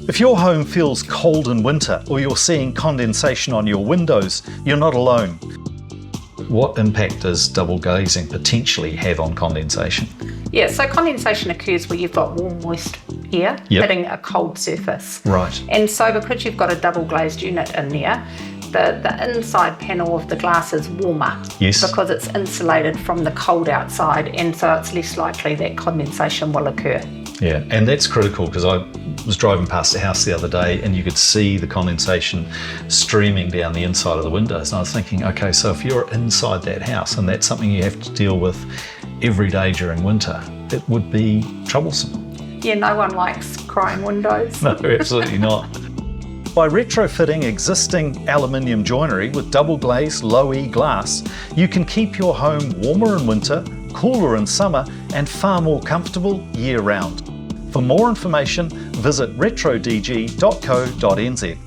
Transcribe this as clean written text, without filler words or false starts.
If your home feels cold in winter or you're seeing condensation on your windows, you're not alone. What impact does double glazing potentially have on condensation? Yeah, so condensation occurs where you've got warm, moist air hitting a cold surface. Right. And so because you've got a double glazed unit in there, the inside panel of the glass is warmer. Yes. Because it's insulated from the cold outside, and so it's less likely that condensation will occur. Yeah, and that's critical because I was driving past a house the other day and you could see the condensation streaming down the inside of the windows. And I was thinking, okay, so if you're inside that house and that's something you have to deal with every day during winter, it would be troublesome. Yeah, no one likes crying windows. No, absolutely not. By retrofitting existing aluminium joinery with double glazed low E glass, you can keep your home warmer in winter, cooler in summer, and far more comfortable year round. For more information, visit retrodg.co.nz.